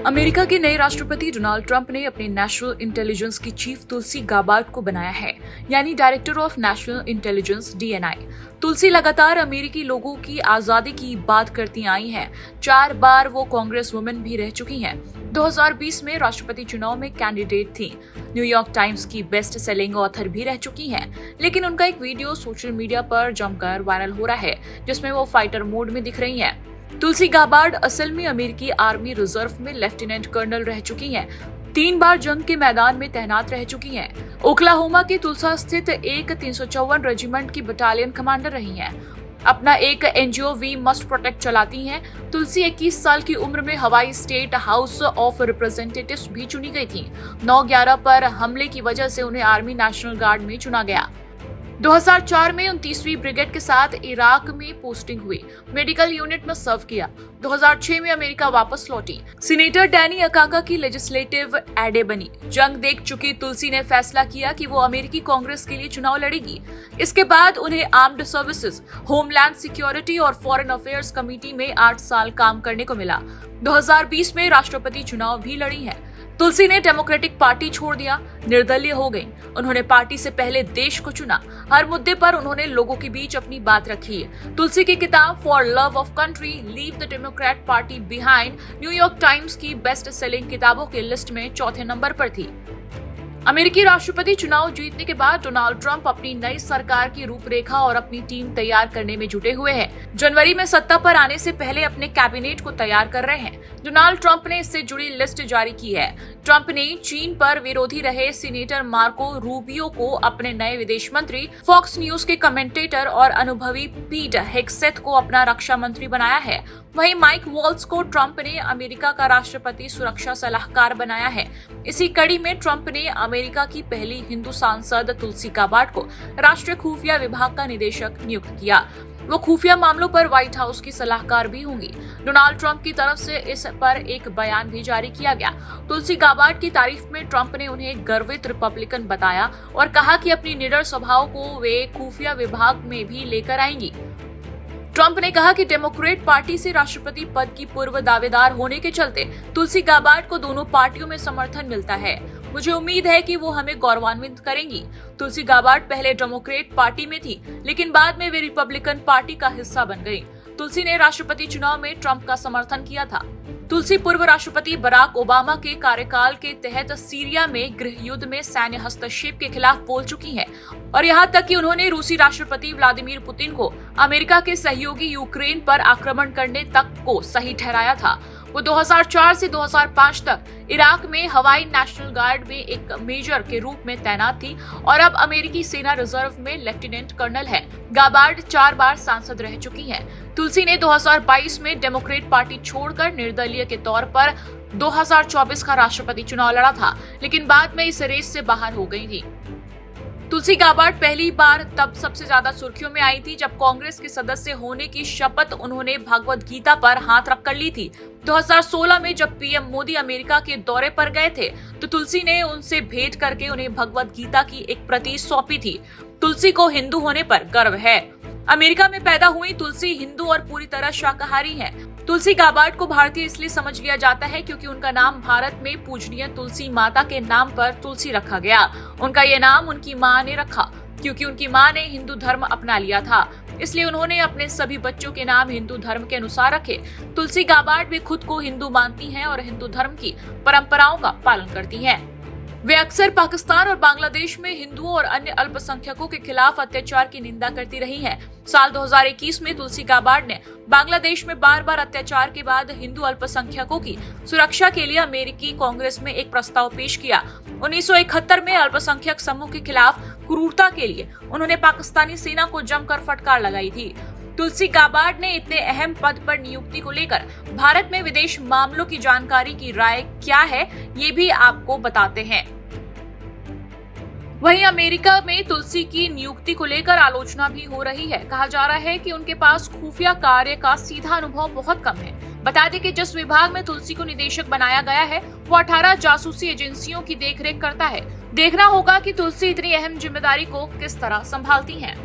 America के नए राष्ट्रपति डोनाल्ड ट्रंप ने अपने नेशनल इंटेलिजेंस की चीफ तुलसी गाबार्ड को बनाया है, यानी director of national intelligence DNI। तुलसी लगातार अमेरिकी लोगों की आजादी की बात करती आई हैं। 4 बार वो कांग्रेस वुमेन भी रह चुकी हैं। 2020 में राष्ट्रपति चुनाव में कैंडिडेट थी। न्यूयॉर्क टाइम्स की बेस्ट सेलिंग ऑथर भी रह चुकी हैं। लेकिन उनका एक वीडियो सोशल मीडिया पर जमकर वायरल हो रहा है, जिसमें वो फाइटर मोड में दिख रही हैं। तुलसी गाबार्ड असल में अमेरिकी आर्मी रिजर्व में लेफ्टिनेंट कर्नल रह चुकी हैं। 3 बार जंग के मैदान में तैनात रह चुकी हैं। ओक्लाहोमा के तुल्सा स्थित एक 354 रेजिमेंट की बटालियन कमांडर रही हैं। अपना एक NGO वी मस्ट प्रोटेक्ट चलाती हैं। तुलसी 21 साल की उम्र में हवाई स्टेट हाउस ऑफ रिप्रेजेंटेटिव्स भी चुनी गई थी। 9/11 पर हमले की वजह से उन्हें आर्मी नेशनल गार्ड में चुना गया। 2004 में 29वीं ब्रिगेड के साथ इराक में पोस्टिंग हुई। मेडिकल यूनिट में सर्व किया। 2006 में अमेरिका वापस लौटी। सीनेटर डैनी अकाका की लेजिस्लेटिव एडे बनी। जंग देख चुकी तुलसी ने फैसला किया कि वो अमेरिकी कांग्रेस के लिए चुनाव लड़ेगी। इसके बाद उन्हें आर्म्ड सर्विसेज, होमलैंड सिक्योरिटी और फॉरेन अफेयर्स कमेटी में 8 साल काम करने को मिला। 2020 में राष्ट्रपति चुनाव भी लड़ी है। तुलसी ने डेमोक्रेटिक पार्टी छोड़ दिया, निर्दलीय हो गईं। उन्होंने पार्टी से पहले देश को चुना। हर मुद्दे पर उन्होंने लोगों के बीच अपनी बात रखी है। तुलसी की किताब for love of country, leave the Democrat party behind New York times की बेस्ट सेलिंग किताबों की लिस्ट में 4थे नंबर पर थी। अमेरिकी राष्ट्रपति चुनाव जीतने के बाद डोनाल्ड ट्रंप अपनी नई सरकार की रूपरेखा और अपनी टीम तैयार करने में जुटे हुए हैं। जनवरी में सत्ता पर आने से पहले अपने कैबिनेट को तैयार कर रहे हैं। डोनाल्ड ट्रंप ने इससे जुड़ी लिस्ट जारी की है। ट्रंप ने चीन पर विरोधी रहे सीनेटर मार्को रूबियो को अपने नए विदेश मंत्री, फॉक्स न्यूज के कमेंटेटर और अनुभवी पीट हेग्सेथ को अपना रक्षा मंत्री बनाया है। वहीं माइक वॉल्स को ट्रंप ने अमेरिका का राष्ट्रपति सुरक्षा सलाहकार बनाया है। इसी कड़ी में ट्रंप ने अमेरिका की पहली हिंदू सांसद तुलसी गाबार्ड को राष्ट्रीय खुफिया विभाग का निदेशक नियुक्त किया। वो खुफिया मामलों पर व्हाइट हाउस की सलाहकार भी होंगी। डोनाल्ड ट्रंप की तरफ से इस पर एक बयान भी जारी किया गया। तुलसी गाबार्ड की तारीफ में ट्रंप ने उन्हें गर्वित रिपब्लिकन बताया और कहा कि अपनी निडर स्वभाव को वे खुफिया विभाग में भी लेकर आएंगी। ट्रंप ने कहा कि डेमोक्रेट पार्टी से राष्ट्रपति पद की पूर्व दावेदार होने के चलते तुलसी गाबार्ड को दोनों पार्टियों में समर्थन मिलता है। मुझे उम्मीद है कि वो हमें गौरवान्वित करेंगी। तुलसी गाबार्ड पहले डेमोक्रेट पार्टी में थी, लेकिन बाद में वे रिपब्लिकन पार्टी का हिस्सा बन गई। तुलसी ने राष्ट्रपति चुनाव में ट्रंप का समर्थन किया था। तुलसी पूर्व राष्ट्रपति बराक ओबामा के कार्यकाल के तहत सीरिया में गृह युद्ध में सैन्य हस्तक्षेप के खिलाफ बोल चुकी हैं और यहाँ तक कि उन्होंने रूसी राष्ट्रपति व्लादिमीर पुतिन को अमेरिका के सहयोगी यूक्रेन पर आक्रमण करने तक को सही ठहराया था। वो 2004 से 2005 तक इराक में हवाई नेशनल गार्ड में एक मेजर के रूप में तैनात थी और अब अमेरिकी सेना रिजर्व में लेफ्टिनेंट कर्नल है। गाबार्ड 4 बार सांसद रह चुकी हैं। तुलसी ने 2022 में डेमोक्रेट पार्टी छोड़कर निर्दलीय के तौर पर 2024 का राष्ट्रपति चुनाव लड़ा था, लेकिन बाद में इस रेस से बाहर हो गई थी। तुलसी गाबार्ड पहली बार तब सबसे ज्यादा सुर्खियों में आई थी जब कांग्रेस के सदस्य होने की शपथ उन्होंने भगवद गीता पर हाथ रख कर ली थी। 2016 में जब PM मोदी अमेरिका के दौरे पर गए थे तो तुलसी ने उनसे भेंट करके उन्हें भगवद गीता की एक प्रति सौंपी थी। तुलसी को हिंदू होने पर गर्व है। अमेरिका में पैदा हुई तुलसी हिंदू और पूरी तरह शाकाहारी है। तुलसी गाबार्ड को भारतीय इसलिए समझ लिया जाता है क्योंकि उनका नाम भारत में पूजनीय तुलसी माता के नाम पर तुलसी रखा गया। उनका ये नाम उनकी माँ ने रखा क्योंकि उनकी माँ ने हिंदू धर्म अपना लिया था, इसलिए उन्होंने अपने सभी बच्चों के नाम हिंदू धर्म के अनुसार रखे। तुलसी गाबार्ड भी खुद को हिंदू मानती हैं और हिंदू धर्म की परंपराओं का पालन करती हैं। वे अक्सर पाकिस्तान और बांग्लादेश में हिंदुओं और अन्य अल्पसंख्यकों के खिलाफ अत्याचार की निंदा करती रही हैं। साल 2021 में तुलसी गाबार्ड ने बांग्लादेश में बार-बार अत्याचार के बाद हिंदू अल्पसंख्यकों की सुरक्षा के लिए अमेरिकी कांग्रेस में एक प्रस्ताव पेश किया। 1971 में अल्पसंख्यक समूह के खिलाफ क्रूरता के लिए उन्होंने पाकिस्तानी सेना को जमकर फटकार लगाई थी। तुलसी गाबार्ड ने इतने अहम पद पर नियुक्ति को लेकर भारत में विदेश मामलों की जानकारी की राय क्या है, ये भी आपको बताते हैं। वहीं अमेरिका में तुलसी की नियुक्ति को लेकर आलोचना भी हो रही है। कहा जा रहा है कि उनके पास खुफिया कार्य का सीधा अनुभव बहुत कम है। बता दें कि जिस विभाग में तुलसी को निदेशक बनाया गया है वो 18 जासूसी एजेंसियों की देखरेख करता है। देखना होगा कि तुलसी इतनी अहम जिम्मेदारी को किस तरह संभालती हैं।